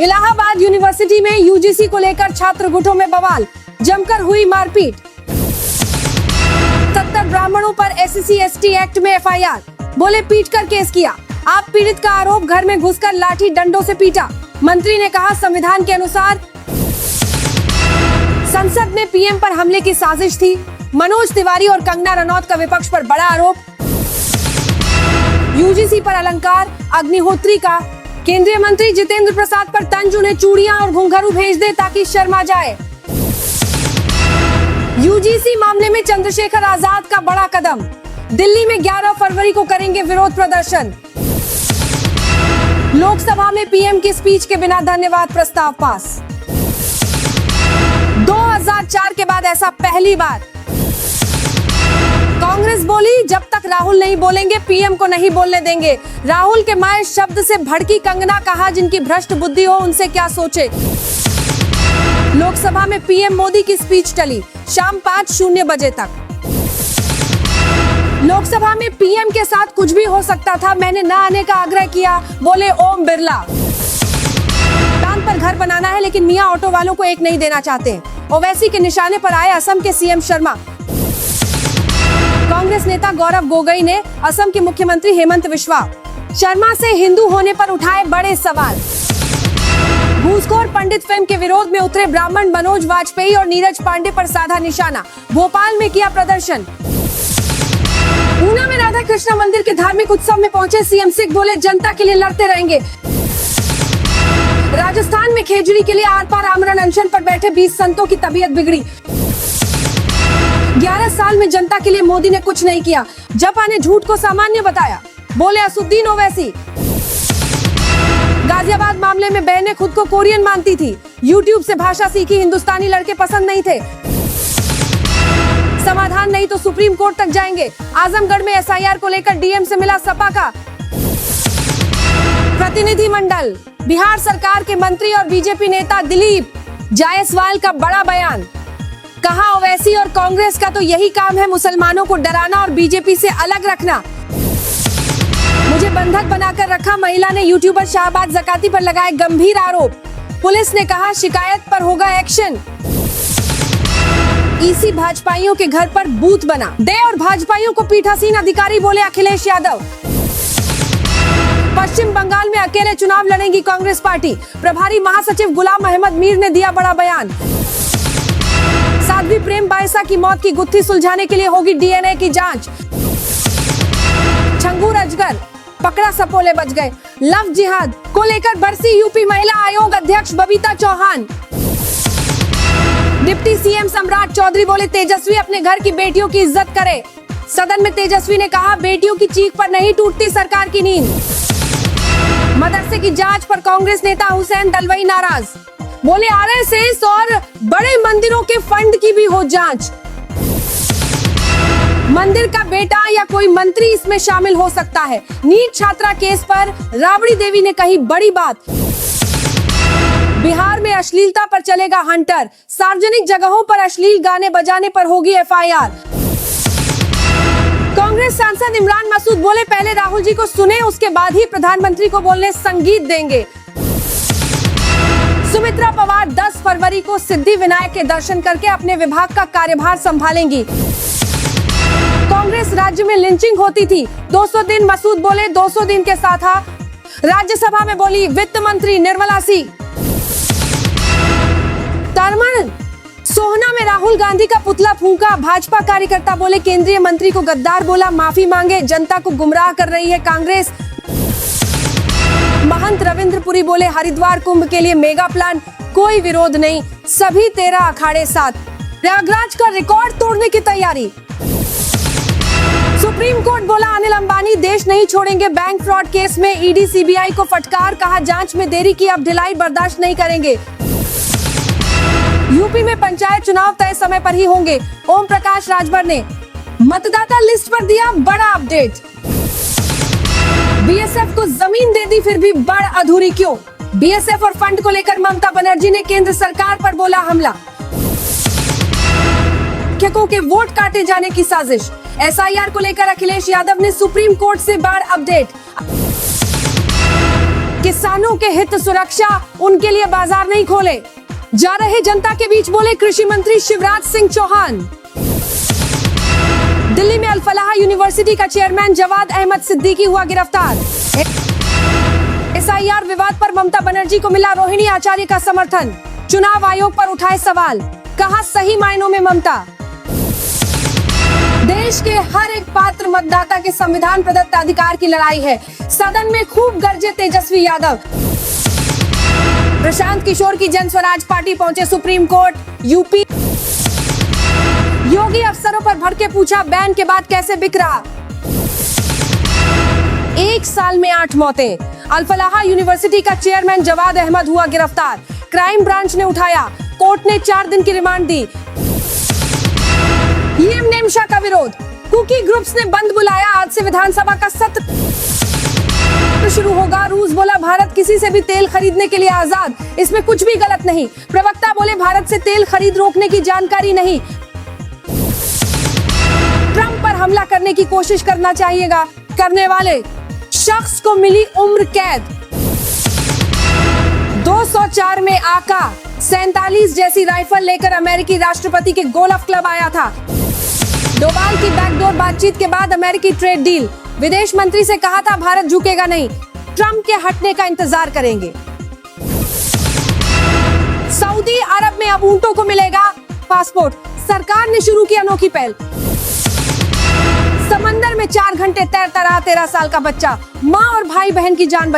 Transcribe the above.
Allahabad university में UGC को लेकर छात्र गुटों में बवाल, जमकर हुई मारपीट। 70 ब्राह्मणों पर SC/ST एक्ट में FIR, बोले पीटकर केस किया। आप पीड़ित का आरोप घर में घुसकर लाठी डंडों से पीटा। मंत्री ने कहा संविधान के अनुसार संसद में PM पर हमले की साजिश थी। मनोज तिवारी और कंगना रनौत का विपक्ष पर बड़ा आरोप। यूजीसी पर अलंकार अग्निहोत्री का, केंद्रीय मंत्री जितेंद्र प्रसाद पर तंज, उन्हें चूड़ियां और घुंघरू भेज दे ताकि शर्मा जाए। यूजीसी मामले में चंद्रशेखर आजाद का बड़ा कदम, दिल्ली में 11 फरवरी को करेंगे विरोध प्रदर्शन। लोकसभा में PM की स्पीच के बिना धन्यवाद प्रस्ताव पास। 2004 के बाद ऐसा पहली बार। कांग्रेस बोली जब तक राहुल नहीं बोलेंगे PM को नहीं बोलने देंगे। राहुल के माय शब्द से भड़की कंगना, कहा जिनकी भ्रष्ट बुद्धि हो उनसे क्या सोचे। लोकसभा में PM मोदी की स्पीच टली, शाम 5:00 बजे तक। लोकसभा में PM के साथ कुछ भी हो सकता था, मैंने न आने का आग्रह किया, बोले ओम बिरला। चांद पर घर बनाना है लेकिन मियां ऑटो वालों को एक नहीं देना चाहते। ओवैसी के निशाने पर आए असम के CM शर्मा। कांग्रेस नेता गौरव गोगोई ने असम के मुख्यमंत्री हेमंत बिस्वा शर्मा से हिंदू होने पर उठाए बड़े सवाल। घूसखोर पंडित फिल्म के विरोध में उतरे ब्राह्मण मनोज वाजपेयी और नीरज पांडे पर साधा निशाना, भोपाल में किया प्रदर्शन। ऊना में राधा कृष्ण मंदिर के धार्मिक उत्सव में पहुंचे CM सिंह, बोले जनता के लिए लड़ते रहेंगे। राजस्थान में खेजड़ी के लिए आर पार आमरण अनशन पर बैठे 20 संतों की तबीयत बिगड़ी। 11 साल में जनता के लिए मोदी ने कुछ नहीं किया, जपा ने झूठ को सामान्य बताया, बोले असुद्दीन ओवैसी। गाजियाबाद मामले में बहनें खुद को कोरियन मानती थी, YouTube से भाषा सीखी, हिंदुस्तानी लड़के पसंद नहीं थे। समाधान नहीं तो सुप्रीम कोर्ट तक जाएंगे। आजमगढ़ में SIR को लेकर DM से मिला सपा का प्रतिनिधिमंडल। बिहार सरकार के मंत्री और बीजेपी नेता दिलीप जायसवाल का बड़ा बयान, कहा ओवैसी और कांग्रेस का तो यही काम है मुसलमानों को डराना और बीजेपी से अलग रखना। मुझे बंधक बनाकर रखा, महिला ने यूट्यूबर शाहबाज जकाती पर लगाए गंभीर आरोप। पुलिस ने कहा शिकायत पर होगा एक्शन। EC भाजपाइयों के घर पर बूथ बना, दे और भाजपाइयों को पीठासीन अधिकारी, बोले अखिलेश यादव। पश्चिम बंगाल में अकेले चुनाव लड़ेगी कांग्रेस पार्टी, प्रभारी महासचिव गुलाम अहमद मीर ने दिया बड़ा बयान। साध्वी प्रेम बायसा की मौत की गुत्थी सुलझाने के लिए होगी DNA की जांच। छंगूर अजगर पकड़ा, सपोले बच गए। लव जिहाद को लेकर बरसी यूपी महिला आयोग अध्यक्ष बबीता चौहान। डिप्टी CM सम्राट चौधरी बोले तेजस्वी अपने घर की बेटियों की इज्जत करे। सदन में तेजस्वी ने कहा बेटियों की चीख पर नहीं टूटती सरकार की नींद। मदरसे की जांच पर कांग्रेस नेता हुसैन दलवाई नाराज, बोले RSS और बड़े मंदिरों के फंड की भी हो जांच। मंदिर का बेटा या कोई मंत्री इसमें शामिल हो सकता है। नीट छात्रा केस पर राबड़ी देवी ने कही बड़ी बात। बिहार में अश्लीलता पर चलेगा हंटर, सार्वजनिक जगहों पर अश्लील गाने बजाने पर होगी FIR। कांग्रेस सांसद इमरान मसूद बोले पहले राहुल जी को सुने, उसके बाद ही प्रधानमंत्री को बोलने संगीत देंगे। सुमित्रा पवार 10 फरवरी को सिद्धि विनायक के दर्शन करके अपने विभाग का कार्यभार संभालेंगी। कांग्रेस राज्य में लिंचिंग होती थी, 200 दिन, मसूद बोले 200 दिन के साथ था। राज्यसभा में बोली वित्त मंत्री निर्मला सी सीतारमण। सोहना में राहुल गांधी का पुतला फूंका, भाजपा कार्यकर्ता बोले केंद्रीय मंत्री को गद्दार, बोला माफी मांगे, जनता को गुमराह कर रही है कांग्रेस। महंत रविंद्रपुरी बोले हरिद्वार कुंभ के लिए मेगा प्लान, कोई विरोध नहीं, सभी 13 अखाड़े साथ। प्रयागराज का रिकॉर्ड तोड़ने की तैयारी। सुप्रीम कोर्ट बोला अनिल अंबानी देश नहीं छोड़ेंगे बैंक फ्रॉड केस में। ED CBI को फटकार, कहा जांच में देरी की अब ढिलाई बर्दाश्त नहीं करेंगे। यूपी में पंचायत चुनाव तय समय पर ही होंगे, ओम प्रकाश राजभर ने मतदाता लिस्ट पर दिया बड़ा अपडेट। BSF को जमीन दे दी फिर भी बढ़ अधूरी क्यों? BSF और फंड को लेकर ममता बनर्जी ने केंद्र सरकार पर बोला हमला। शिक्षकों के वोट काटे जाने की साजिश। SIR को लेकर अखिलेश यादव ने सुप्रीम कोर्ट से बाढ़ अपडेट। किसानों के हित सुरक्षा, उनके लिए बाजार नहीं खोले, जा रहे जनता के बीच बोले कृषि मंत्री शिवराज सिंह चौहान। दिल्ली में अल-फलाह यूनिवर्सिटी का चेयरमैन जवाद अहमद सिद्दीकी हुआ गिरफ्तार। SIR विवाद पर ममता बनर्जी को मिला रोहिणी आचार्य का समर्थन, चुनाव आयोग पर उठाए सवाल, कहा सही मायनों में ममता। देश के हर एक पात्र मतदाता के संविधान प्रदत्त अधिकार की लड़ाई है, सदन में खूब गरजे तेजस्वी यादव। प्रशांत किशोर की जन स्वराज पार्टी पहुंचे सुप्रीम कोर्ट। यूपी योगी अफसरों पर भड़के, पूछा बैन के बाद कैसे बिक रहा। 1 साल में 8 मौतें, अल-फलाह यूनिवर्सिटी का चेयरमैन जवाद अहमद हुआ गिरफ्तार, क्राइम ब्रांच ने उठाया, कोर्ट ने 4 दिन की रिमांड दी। नेमशा का विरोध, कुकी ग्रुप्स ने बंद बुलाया, आज से विधानसभा का सत्र शुरू होगा। रूस बोला भारत किसी से भी तेल खरीदने के लिए आजाद, इसमें कुछ भी गलत नहीं। प्रवक्ता बोले भारत से तेल खरीद रोकने की जानकारी नहीं। ट्रंप पर हमला करने की कोशिश करना चाहिएगा, करने वाले शख्स को मिली उम्र कैद। 204 में आका 47 जैसी राइफल लेकर अमेरिकी राष्ट्रपति के गोल्फ क्लब आया था। डोभाल की बैकडोर बातचीत के बाद अमेरिकी ट्रेड डील, विदेश मंत्री से कहा था भारत झुकेगा नहीं, ट्रंप के हटने का इंतजार करेंगे। सऊदी अरब में अब ऊंटों को मिलेगा पासपोर्ट, सरकार ने शुरू की अनोखी पहल। समंदर में 4 घंटे तैरता रहा 13 साल का बच्चा, मां और भाई बहन की जान बचाई।